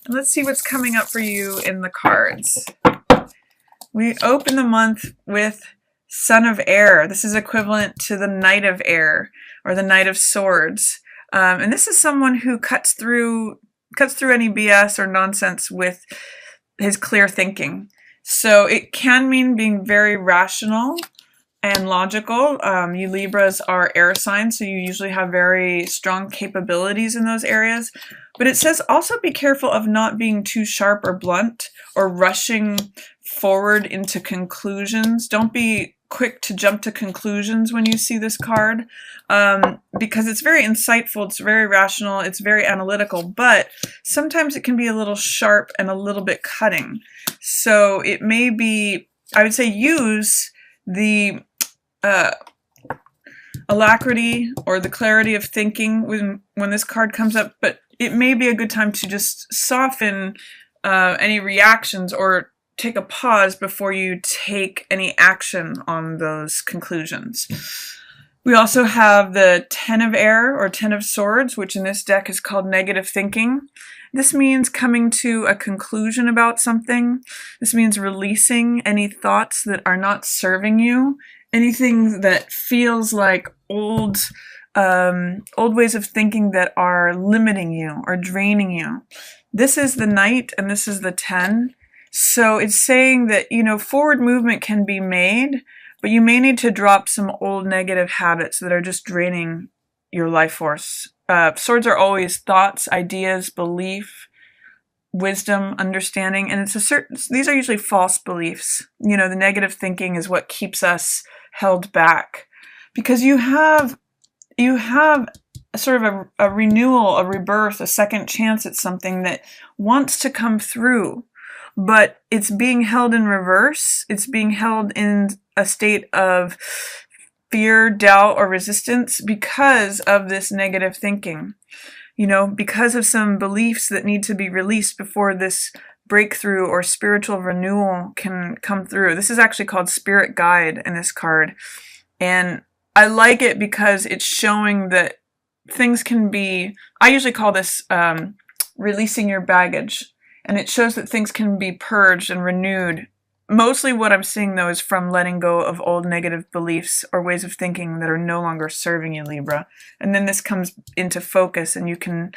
Let's see what's coming up for you in the cards. We open the month with Son of Air. This is equivalent to the Knight of Air or the Knight of Swords. And this is someone who cuts through any BS or nonsense with his clear thinking. So it can mean being very rational and logical. You Libras are air signs, so you usually have very strong capabilities in those areas. But it says also be careful of not being too sharp or blunt or rushing forward into conclusions. Don't be quick to jump to conclusions when you see this card, because it's very insightful, it's very rational, it's very analytical, but sometimes it can be a little sharp and a little bit cutting. So it may be, I would say, use the alacrity or the clarity of thinking when this card comes up, but it may be a good time to just soften any reactions or take a pause before you take any action on those conclusions. We also have the Ten of Air or Ten of Swords, which in this deck is called negative thinking. This means coming to a conclusion about something. This means releasing any thoughts that are not serving you, anything that feels like old ways of thinking that are limiting you or draining you. This is the Knight and this is the 10. So it's saying that, forward movement can be made, but you may need to drop some old negative habits that are just draining your life force. Swords are always thoughts, ideas, belief, wisdom, understanding, and these are usually false beliefs. The negative thinking is what keeps us held back, because you have sort of a renewal, a rebirth, a second chance at something that wants to come through. But it's being held in reverse. It's being held in a state of fear, doubt, or resistance because of this negative thinking. Because of some beliefs that need to be released before this breakthrough or spiritual renewal can come through. This is actually called Spirit Guide in this card. And I like it because it's showing that things can be, I usually call this releasing your baggage. And it shows that things can be purged and renewed. Mostly what I'm seeing, though, is from letting go of old negative beliefs or ways of thinking that are no longer serving you, Libra. And then this comes into focus and you can,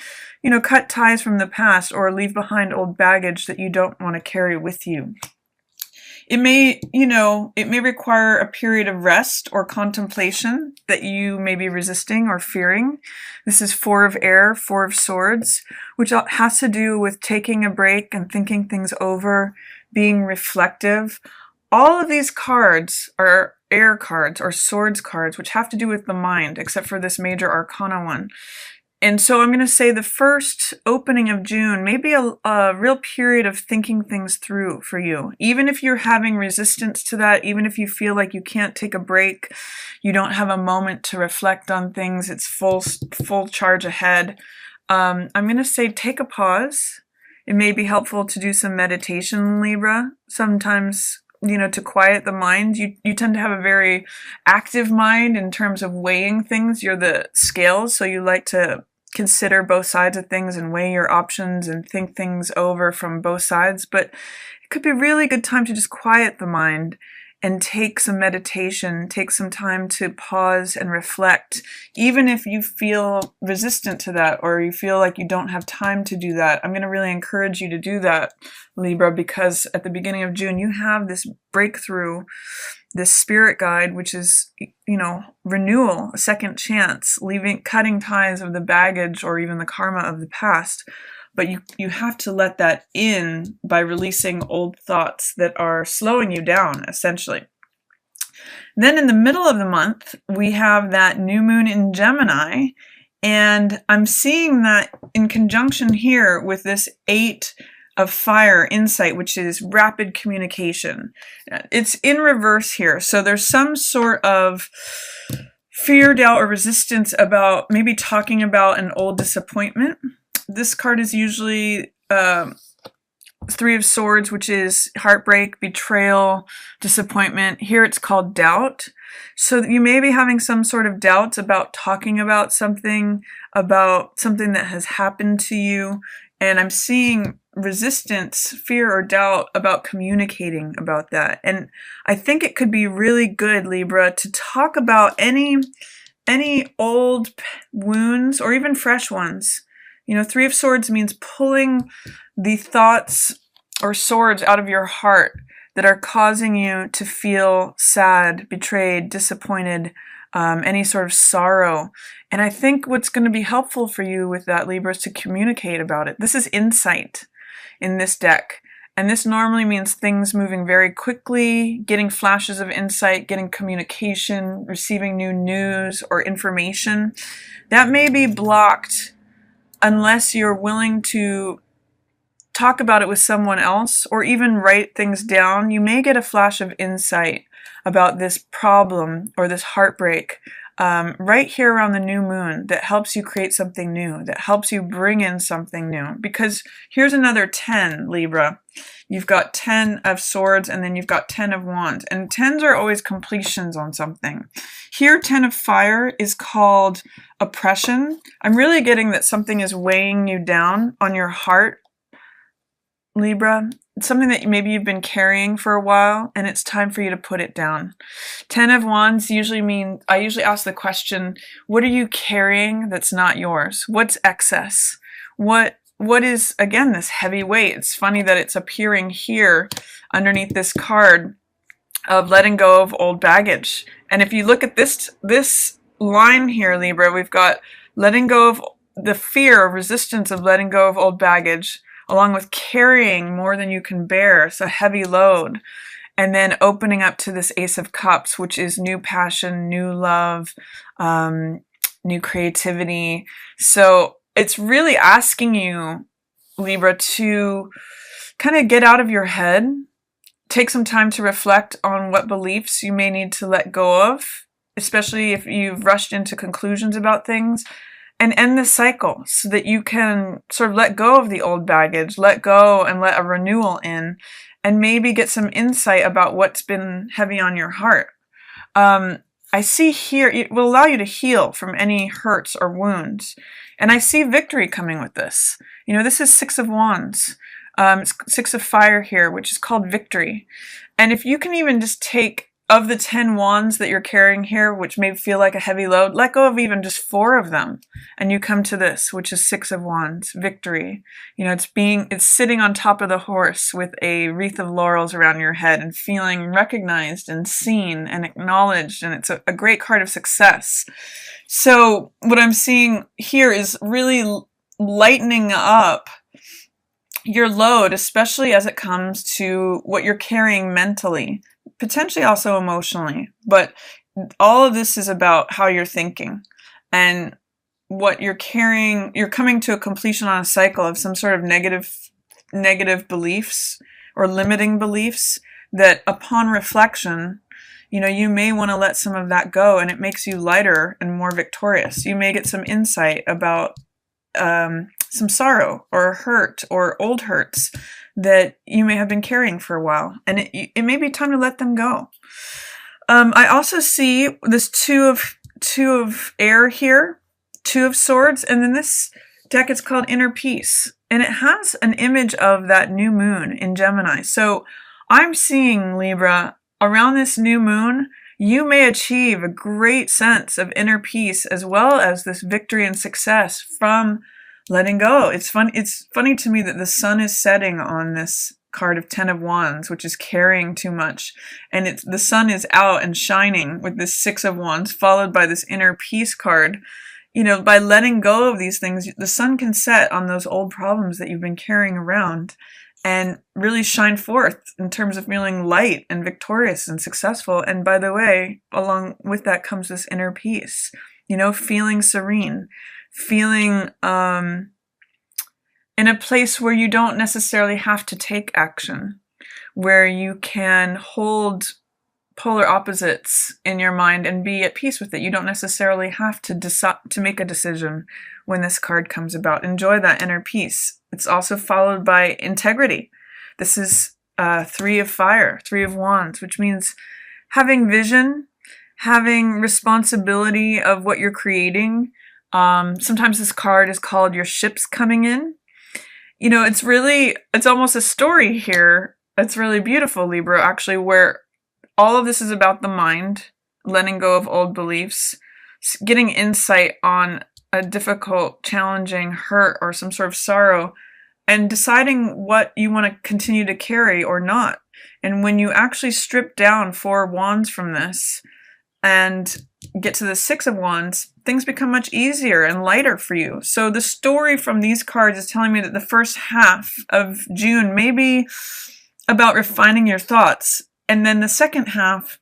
cut ties from the past or leave behind old baggage that you don't want to carry with you. It may require a period of rest or contemplation that you may be resisting or fearing. This is Four of Air, Four of Swords, which has to do with taking a break and thinking things over, being reflective. All of these cards are air cards or swords cards, which have to do with the mind, except for this major arcana one. And so I'm going to say the first opening of June may be a real period of thinking things through for you. Even if you're having resistance to that, even if you feel like you can't take a break, you don't have a moment to reflect on things, it's full charge ahead. I'm going to say take a pause. It may be helpful to do some meditation, Libra. Sometimes, to quiet the mind. You tend to have a very active mind in terms of weighing things. You're the scales, so you like to consider both sides of things and weigh your options and think things over from both sides. But it could be a really good time to just quiet the mind and take some meditation, take some time to pause and reflect. Even if you feel resistant to that or you feel like you don't have time to do that, I'm going to really encourage you to do that, Libra, because at the beginning of June, you have this breakthrough, this spirit guide, which is, renewal, a second chance, cutting ties of the baggage or even the karma of the past. But you have to let that in by releasing old thoughts that are slowing you down, essentially. Then in the middle of the month, we have that new moon in Gemini. And I'm seeing that in conjunction here with this 8 of Fire insight, which is rapid communication. It's in reverse here. So there's some sort of fear, doubt, or resistance about maybe talking about an old disappointment. This card is usually 3 of Swords, which is heartbreak, betrayal, disappointment. Here it's called doubt. So you may be having some sort of doubts about talking about something that has happened to you. And I'm seeing resistance, fear, or doubt about communicating about that. And I think it could be really good, Libra, to talk about any old wounds or even fresh ones. You know, Three of Swords means pulling the thoughts or swords out of your heart that are causing you to feel sad, betrayed, disappointed, any sort of sorrow. And I think what's going to be helpful for you with that, Libra, is to communicate about it. This is insight in this deck. And this normally means things moving very quickly, getting flashes of insight, getting communication, receiving new news or information. That may be blocked unless you're willing to talk about it with someone else or even write things down. You may get a flash of insight about this problem or this heartbreak right here around the new moon that helps you create something new, that helps you bring in something new. Because here's another 10, Libra. You've got 10 of Swords and then you've got 10 of Wands. And 10s are always completions on something. Here, 10 of Fire is called oppression. I'm really getting that something is weighing you down on your heart, Libra. It's something that maybe you've been carrying for a while and it's time for you to put it down. 10 of Wands usually mean, I usually ask the question, what are you carrying that's not yours? What's excess? What is, again, this heavy weight? It's funny that it's appearing here underneath this card of letting go of old baggage. And if you look at this line here, Libra, we've got letting go of the fear or resistance of letting go of old baggage, along with carrying more than you can bear, it's a heavy load, and then opening up to this Ace of Cups, which is new passion, new love, new creativity. So it's really asking you, Libra, to kind of get out of your head, take some time to reflect on what beliefs you may need to let go of, especially if you've rushed into conclusions about things, and end the cycle so that you can sort of let go of the old baggage, let go and let a renewal in, and maybe get some insight about what's been heavy on your heart. I see here, it will allow you to heal from any hurts or wounds. And I see victory coming with this. You know, this is 6 of Wands. It's 6 of Fire here, which is called victory. And if you can even just take, of the 10 wands that you're carrying here, which may feel like a heavy load, let go of even just 4 of them. And you come to this, which is 6 of Wands, victory. You know, it's sitting on top of the horse with a wreath of laurels around your head and feeling recognized and seen and acknowledged. And it's a great card of success. So what I'm seeing here is really lightening up your load, especially as it comes to what you're carrying mentally, potentially also emotionally. But all of this is about how you're thinking and what you're carrying. You're coming to a completion on a cycle of some sort of negative beliefs or limiting beliefs that upon reflection, you know, you may want to let some of that go, and it makes you lighter and more victorious. You may get some insight about some sorrow or hurt or old hurts that you may have been carrying for a while, and it may be time to let them go. I also see this two of air here, 2 of Swords, and then this deck is called Inner Peace, and it has an image of that new moon in Gemini. So I'm seeing, Libra, around this new moon, you may achieve a great sense of inner peace as well as this victory and success from letting go. It's funny to me that the sun is setting on this card of 10 of Wands, which is carrying too much. And the sun is out and shining with this 6 of Wands, followed by this inner peace card. You know, by letting go of these things, the sun can set on those old problems that you've been carrying around and really shine forth in terms of feeling light and victorious and successful. And by the way, along with that comes this inner peace, you know, feeling serene, feeling in a place where you don't necessarily have to take action, where you can hold polar opposites in your mind and be at peace with it. You don't necessarily have to make a decision when this card comes about. Enjoy that inner peace. It's also followed by integrity. This is 3 of Fire, 3 of Wands, which means having vision, having responsibility of what you're creating. Sometimes this card is called your ships coming in. You know, it's almost a story here. It's really beautiful, Libra, actually, where all of this is about the mind, letting go of old beliefs, getting insight on a difficult, challenging hurt or some sort of sorrow, and deciding what you want to continue to carry or not. And when you actually strip down 4 wands from this and get to the 6 of wands, things become much easier and lighter for you. So the story from these cards is telling me that the first half of June may be about refining your thoughts. And then the second half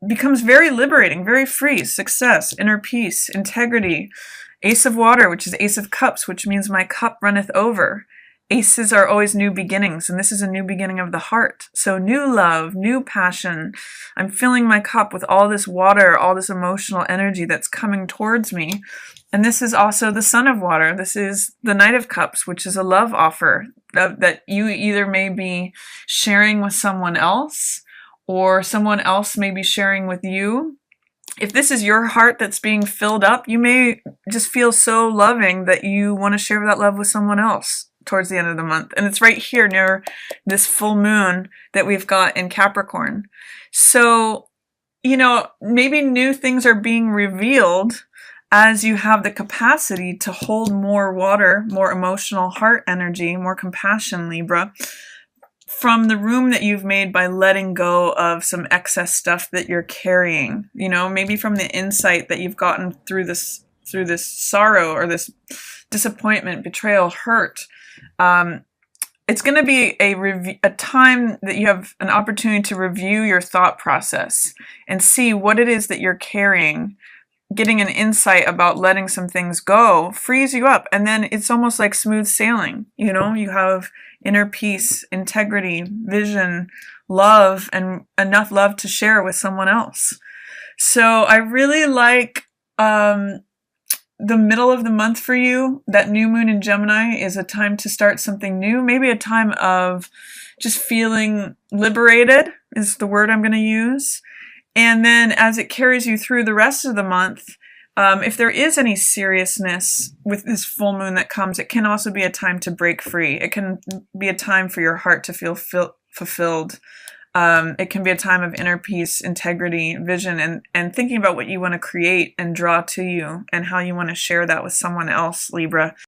becomes very liberating, very free. Success, inner peace, integrity. Ace of water, which is Ace of cups, which means my cup runneth over. Aces are always new beginnings, and this is a new beginning of the heart. So new love, new passion. I'm filling my cup with all this water, all this emotional energy that's coming towards me. And this is also the Sun of water. This is the Knight of cups, which is a love offer that you either may be sharing with someone else, or someone else may be sharing with you. If this is your heart that's being filled up, you may just feel so loving that you want to share that love with someone else towards the end of the month. And it's right here near this full moon that we've got in Capricorn. So, you know, maybe new things are being revealed as you have the capacity to hold more water, more emotional heart energy, more compassion, Libra, from the room that you've made by letting go of some excess stuff that you're carrying. You know, maybe from the insight that you've gotten through this sorrow or this disappointment, betrayal, hurt. It's going to be a time that you have an opportunity to review your thought process and see what it is that you're carrying. Getting an insight about letting some things go frees you up, and then it's almost like smooth sailing. You know, you have inner peace, integrity, vision, love, and enough love to share with someone else. So I really like the middle of the month for you. That new moon in Gemini is a time to start something new, maybe a time of just feeling liberated is the word I'm going to use. And then as it carries you through the rest of the month, if there is any seriousness with this full moon that comes, it can also be a time to break free. It can be a time for your heart to feel fulfilled. It can be a time of inner peace, integrity, vision, and thinking about what you want to create and draw to you and how you want to share that with someone else, Libra.